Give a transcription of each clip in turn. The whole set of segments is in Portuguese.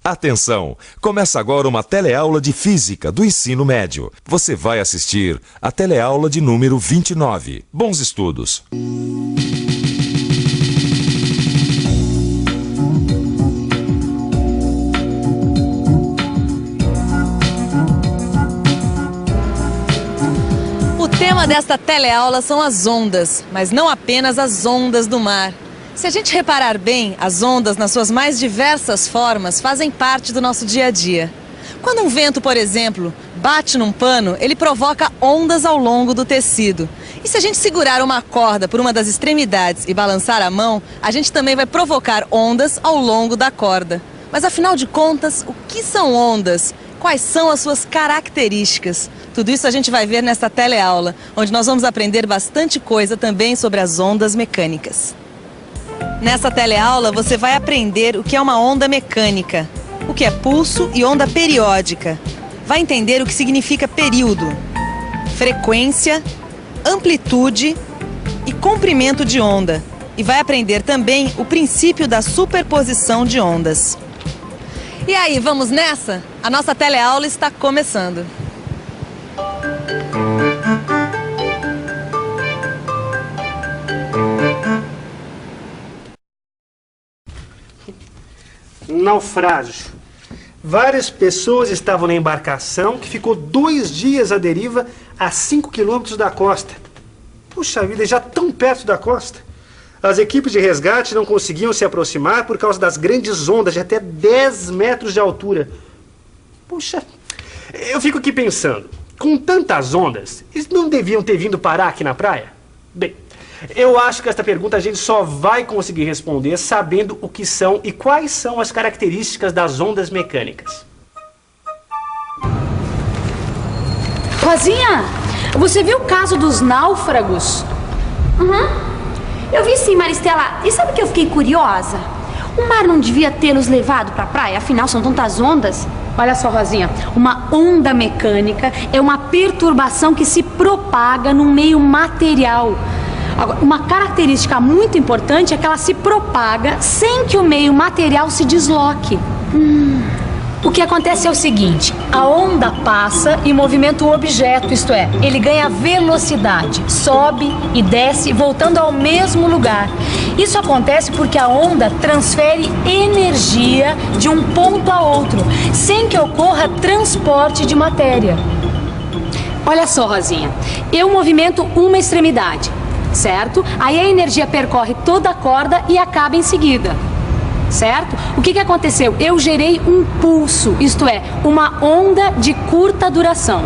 Atenção! Começa agora uma teleaula de Física do Ensino Médio. Você vai assistir a teleaula de número 29. Bons estudos! O tema desta teleaula são as ondas, mas não apenas as ondas do mar. Se a gente reparar bem, as ondas, nas suas mais diversas formas, fazem parte do nosso dia a dia. Quando um vento, por exemplo, bate num pano, ele provoca ondas ao longo do tecido. E se a gente segurar uma corda por uma das extremidades e balançar a mão, a gente também vai provocar ondas ao longo da corda. Mas afinal de contas, o que são ondas? Quais são as suas características? Tudo isso a gente vai ver nesta teleaula, onde nós vamos aprender bastante coisa também sobre as ondas mecânicas. Nessa teleaula você vai aprender o que é uma onda mecânica, o que é pulso e onda periódica. Vai entender o que significa período, frequência, amplitude e comprimento de onda. E vai aprender também o princípio da superposição de ondas. E aí, vamos nessa? A nossa teleaula está começando. Naufrágio. Várias pessoas estavam na embarcação que ficou 2 dias à deriva a 5 quilômetros da costa. Puxa vida, já tão perto da costa. As equipes de resgate não conseguiam se aproximar por causa das grandes ondas de até 10 metros de altura. Puxa, eu fico aqui pensando, com tantas ondas, eles não deviam ter vindo parar aqui na praia? Bem, eu acho que esta pergunta a gente só vai conseguir responder sabendo o que são e quais são as características das ondas mecânicas. Rosinha, você viu o caso dos náufragos? Eu vi sim, Maristela. E sabe que eu fiquei curiosa? O mar não devia tê-los levado pra praia, afinal são tantas ondas. Olha só, Rosinha, uma onda mecânica é uma perturbação que se propaga no meio material. Agora, uma característica muito importante é que ela se propaga sem que o meio material se desloque. O que acontece é o seguinte, a onda passa e movimenta o objeto, isto é, ele ganha velocidade, sobe e desce, voltando ao mesmo lugar. Isso acontece porque a onda transfere energia de um ponto a outro, sem que ocorra transporte de matéria. Olha só, Rosinha, eu movimento uma extremidade, certo? Aí a energia percorre toda a corda e acaba em seguida. Certo? O que aconteceu? Eu gerei um pulso, isto é, uma onda de curta duração.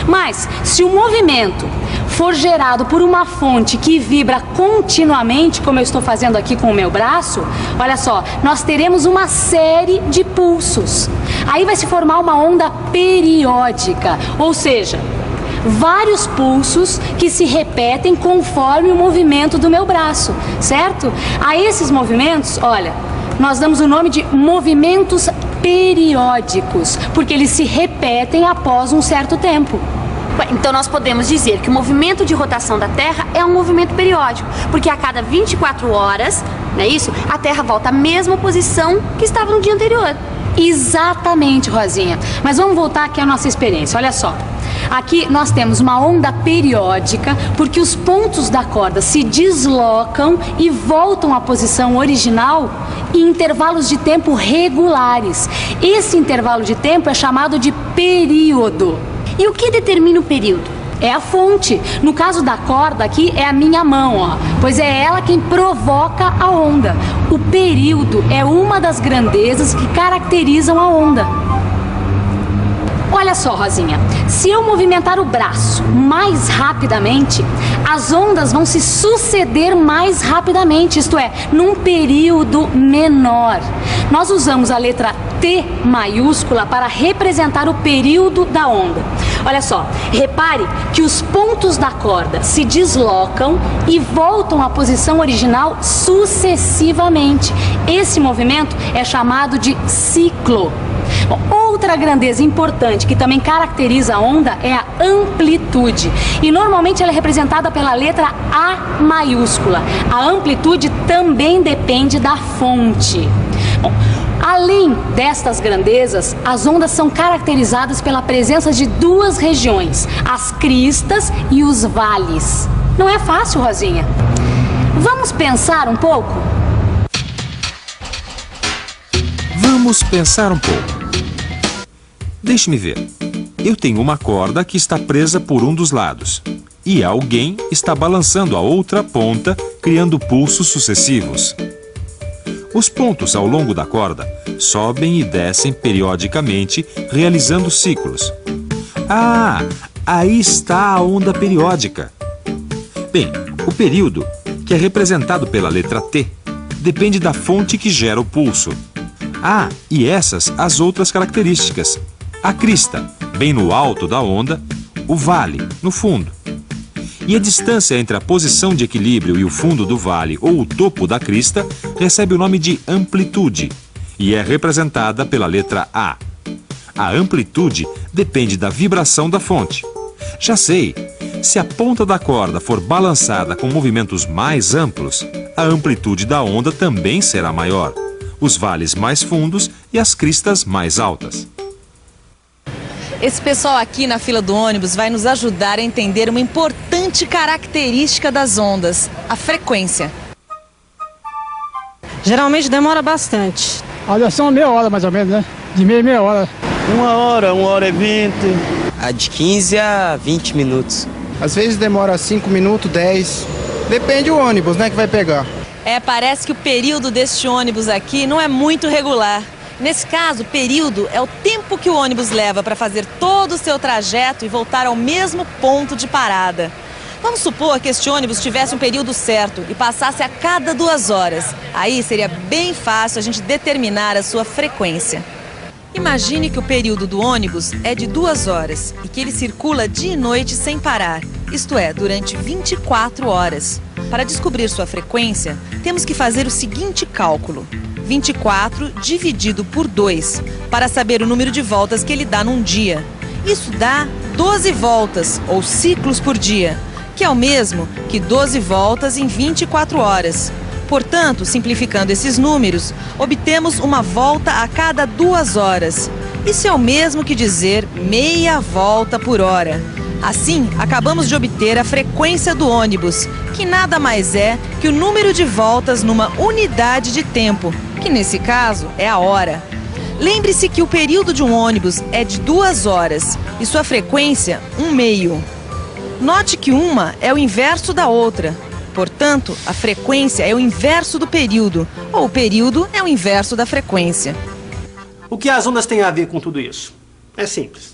Mas, se o movimento for gerado por uma fonte que vibra continuamente, como eu estou fazendo aqui com o meu braço, olha só, nós teremos uma série de pulsos. Aí vai se formar uma onda periódica, ou seja, vários pulsos que se repetem conforme o movimento do meu braço, certo? A esses movimentos, olha, nós damos o nome de movimentos periódicos, porque eles se repetem após um certo tempo. Então nós podemos dizer que o movimento de rotação da Terra é um movimento periódico, porque a cada 24 horas, não é isso? A Terra volta à mesma posição que estava no dia anterior. Exatamente, Rosinha. Mas vamos voltar aqui à nossa experiência, olha só. Aqui nós temos uma onda periódica porque os pontos da corda se deslocam e voltam à posição original em intervalos de tempo regulares. Esse intervalo de tempo é chamado de período. E o que determina o período? É a fonte. No caso da corda aqui é a minha mão, ó, pois é ela quem provoca a onda. O período é uma das grandezas que caracterizam a onda. Olha só, Rosinha, se eu movimentar o braço mais rapidamente, as ondas vão se suceder mais rapidamente, isto é, num período menor. Nós usamos a letra T maiúscula para representar o período da onda. Olha só, repare que os pontos da corda se deslocam e voltam à posição original sucessivamente. Esse movimento é chamado de ciclo. Bom, outra grandeza importante que também caracteriza a onda é a amplitude. E normalmente ela é representada pela letra A maiúscula. A amplitude também depende da fonte. Bom, Além destas grandezas, as ondas são caracterizadas pela presença de duas regiões, as cristas e os vales. Não é fácil, Rosinha. Vamos pensar um pouco? Vamos pensar um pouco. Deixe-me ver. Eu tenho uma corda que está presa por um dos lados. E alguém está balançando a outra ponta, criando pulsos sucessivos. Os pontos ao longo da corda sobem e descem periodicamente, realizando ciclos. Ah, aí está a onda periódica. Bem, o período, que é representado pela letra T, depende da fonte que gera o pulso. Ah, e essas as outras características. A crista, bem no alto da onda, o vale, no fundo. E a distância entre a posição de equilíbrio e o fundo do vale ou o topo da crista recebe o nome de amplitude e é representada pela letra A. A amplitude depende da vibração da fonte. Já sei, se a ponta da corda for balançada com movimentos mais amplos, a amplitude da onda também será maior, os vales mais fundos e as cristas mais altas. Esse pessoal aqui na fila do ônibus vai nos ajudar a entender uma importante característica das ondas, a frequência. Geralmente demora bastante. Olha, são meia hora mais ou menos, né? De meia hora. 1 hora e 20. A de 15 a 20 minutos. Às vezes demora 5 minutos, 10. Depende do ônibus, né, que vai pegar. Parece que o período deste ônibus aqui não é muito regular. Nesse caso, o período é o tempo que o ônibus leva para fazer todo o seu trajeto e voltar ao mesmo ponto de parada. Vamos supor que este ônibus tivesse um período certo e passasse a cada 2 horas. Aí seria bem fácil a gente determinar a sua frequência. Imagine que o período do ônibus é de 2 horas e que ele circula dia e noite sem parar, isto é, durante 24 horas. Para descobrir sua frequência, temos que fazer o seguinte cálculo: 24 dividido por 2, para saber o número de voltas que ele dá num dia. Isso dá 12 voltas, ou ciclos por dia, que é o mesmo que 12 voltas em 24 horas. Portanto, simplificando esses números, obtemos uma volta a cada 2 horas. Isso é o mesmo que dizer meia volta por hora. Assim, acabamos de obter a frequência do ônibus, que nada mais é que o número de voltas numa unidade de tempo, que nesse caso é a hora. Lembre-se que o período de um ônibus é de 2 horas e sua frequência, 1/2. Note que uma é o inverso da outra. Portanto, a frequência é o inverso do período, ou o período é o inverso da frequência. O que as ondas têm a ver com tudo isso? É simples.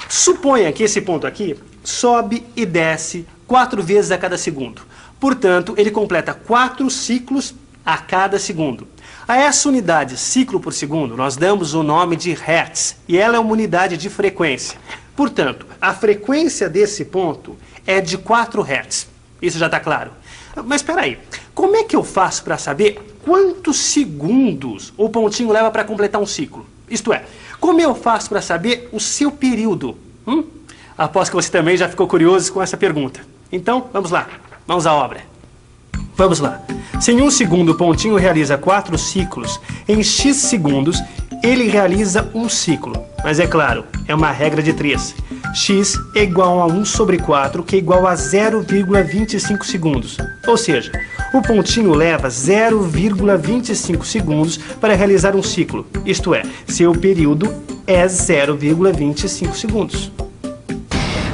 Suponha que esse ponto aqui sobe e desce 4 vezes a cada segundo. Portanto, ele completa 4 ciclos a cada segundo. A essa unidade, ciclo por segundo, nós damos o nome de Hertz, e ela é uma unidade de frequência. Portanto, a frequência desse ponto é de 4 Hertz. Isso já está claro. Mas espera aí, como é que eu faço para saber quantos segundos o pontinho leva para completar um ciclo? Isto é, como eu faço para saber o seu período? Aposto que você também já ficou curioso com essa pergunta. Então, vamos lá. Mãos à obra. Vamos lá. Se em 1 segundo o pontinho realiza 4 ciclos, em x segundos ele realiza um ciclo. Mas é claro, é uma regra de 3. X é igual a 1 sobre 4, que é igual a 0,25 segundos. Ou seja, o pontinho leva 0,25 segundos para realizar um ciclo. Isto é, seu período é 0,25 segundos.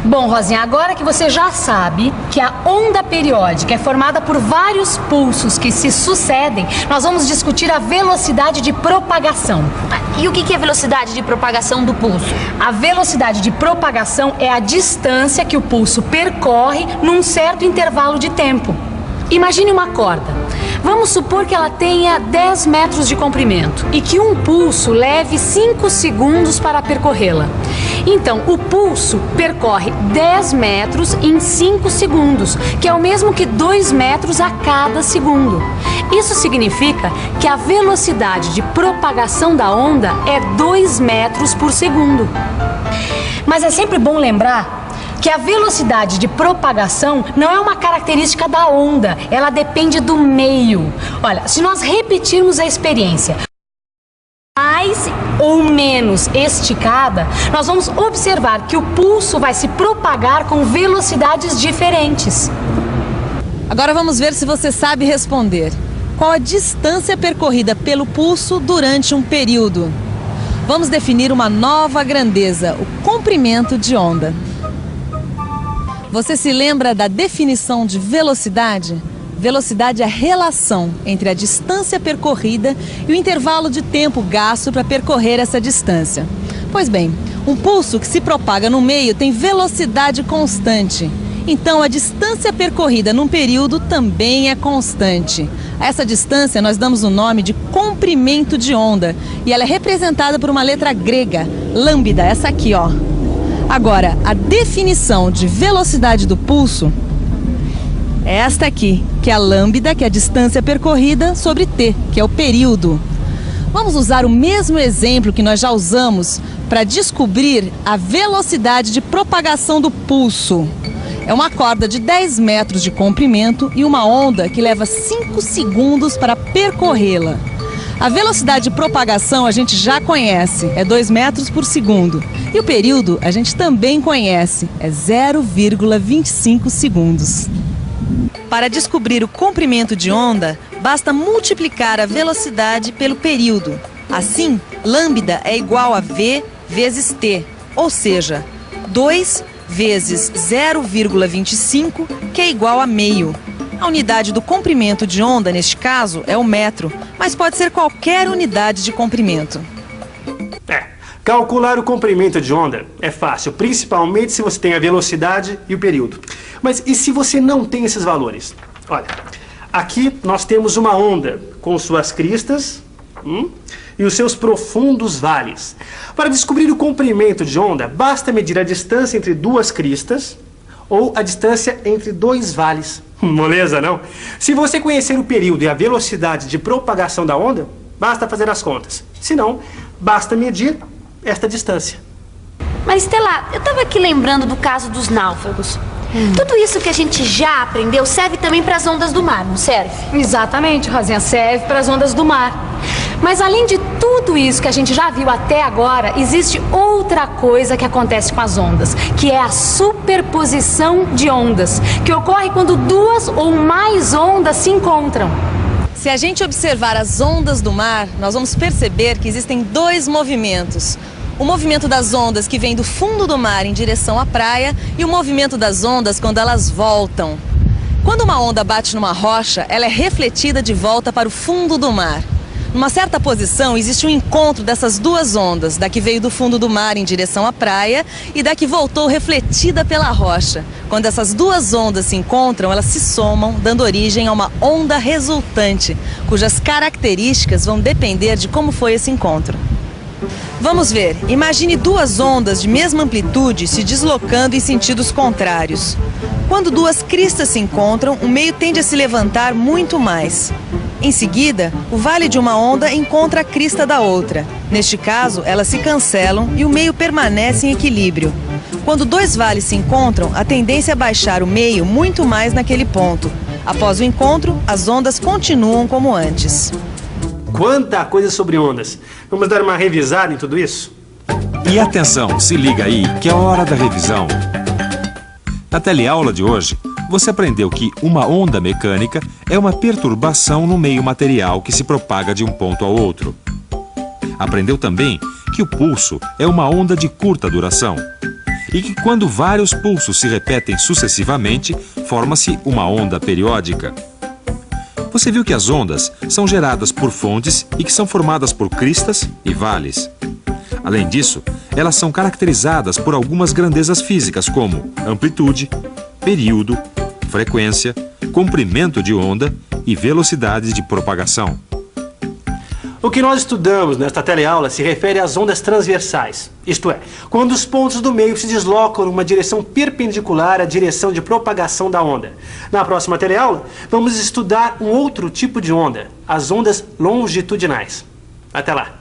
Bom, Rosinha, agora que você já sabe que a onda periódica é formada por vários pulsos que se sucedem, nós vamos discutir a velocidade de propagação. E o que é a velocidade de propagação do pulso? A velocidade de propagação é a distância que o pulso percorre num certo intervalo de tempo. Imagine uma corda. Vamos supor que ela tenha 10 metros de comprimento e que um pulso leve 5 segundos para percorrê-la. Então, o pulso percorre 10 metros em 5 segundos, que é o mesmo que 2 metros a cada segundo. Isso significa que a velocidade de propagação da onda é 2 metros por segundo. Mas é sempre bom lembrar que a velocidade de propagação não é uma característica da onda, ela depende do meio. Olha, se nós repetirmos a experiência mais ou menos esticada, nós vamos observar que o pulso vai se propagar com velocidades diferentes. Agora vamos ver se você sabe responder. Qual a distância percorrida pelo pulso durante um período? Vamos definir uma nova grandeza, o comprimento de onda. Você se lembra da definição de velocidade? Velocidade é a relação entre a distância percorrida e o intervalo de tempo gasto para percorrer essa distância. Pois bem, um pulso que se propaga no meio tem velocidade constante. Então, a distância percorrida num período também é constante. A essa distância nós damos o nome de comprimento de onda e ela é representada por uma letra grega, lambda, essa aqui, ó. Agora, a definição de velocidade do pulso é esta aqui, que é a lambda, que é a distância percorrida, sobre t, que é o período. Vamos usar o mesmo exemplo que nós já usamos para descobrir a velocidade de propagação do pulso. É uma corda de 10 metros de comprimento e uma onda que leva 5 segundos para percorrê-la. A velocidade de propagação a gente já conhece, é 2 metros por segundo. E o período a gente também conhece, é 0,25 segundos. Para descobrir o comprimento de onda, basta multiplicar a velocidade pelo período. Assim, lambda é igual a v vezes t, ou seja, 2 vezes 0,25, que é igual a meio. A unidade do comprimento de onda, neste caso, é o metro, mas pode ser qualquer unidade de comprimento. Calcular o comprimento de onda é fácil, principalmente se você tem a velocidade e o período. Mas e se você não tem esses valores? Olha, aqui nós temos uma onda com suas cristas e os seus profundos vales. Para descobrir o comprimento de onda, basta medir a distância entre duas cristas ou a distância entre dois vales. Moleza, não? Se você conhecer o período e a velocidade de propagação da onda, basta fazer as contas. Se não, basta medir esta distância. Mas, Estela, eu estava aqui lembrando do caso dos náufragos. Tudo isso que a gente já aprendeu serve também para as ondas do mar, não serve? Exatamente, Rosinha, serve para as ondas do mar. Mas além de tudo isso que a gente já viu até agora, existe outra coisa que acontece com as ondas, que é a superposição de ondas, que ocorre quando duas ou mais ondas se encontram. Se a gente observar as ondas do mar, nós vamos perceber que existem dois movimentos. O movimento das ondas que vem do fundo do mar em direção à praia e o movimento das ondas quando elas voltam. Quando uma onda bate numa rocha, ela é refletida de volta para o fundo do mar. Numa certa posição, existe um encontro dessas duas ondas, da que veio do fundo do mar em direção à praia e da que voltou refletida pela rocha. Quando essas duas ondas se encontram, elas se somam, dando origem a uma onda resultante, cujas características vão depender de como foi esse encontro. Vamos ver, imagine duas ondas de mesma amplitude se deslocando em sentidos contrários. Quando duas cristas se encontram, o meio tende a se levantar muito mais. Em seguida, o vale de uma onda encontra a crista da outra. Neste caso, elas se cancelam e o meio permanece em equilíbrio. Quando dois vales se encontram, a tendência é baixar o meio muito mais naquele ponto. Após o encontro, as ondas continuam como antes. Quanta coisa sobre ondas! Vamos dar uma revisada em tudo isso? E atenção, se liga aí, que é hora da revisão. Na teleaula de hoje, você aprendeu que uma onda mecânica é uma perturbação no meio material que se propaga de um ponto ao outro. Aprendeu também que o pulso é uma onda de curta duração e que quando vários pulsos se repetem sucessivamente, forma-se uma onda periódica. Você viu que as ondas são geradas por fontes e que são formadas por cristas e vales. Além disso, elas são caracterizadas por algumas grandezas físicas como amplitude, período, frequência, comprimento de onda e velocidade de propagação. O que nós estudamos nesta teleaula se refere às ondas transversais, isto é, quando os pontos do meio se deslocam numa direção perpendicular à direção de propagação da onda. Na próxima teleaula, vamos estudar um outro tipo de onda, as ondas longitudinais. Até lá!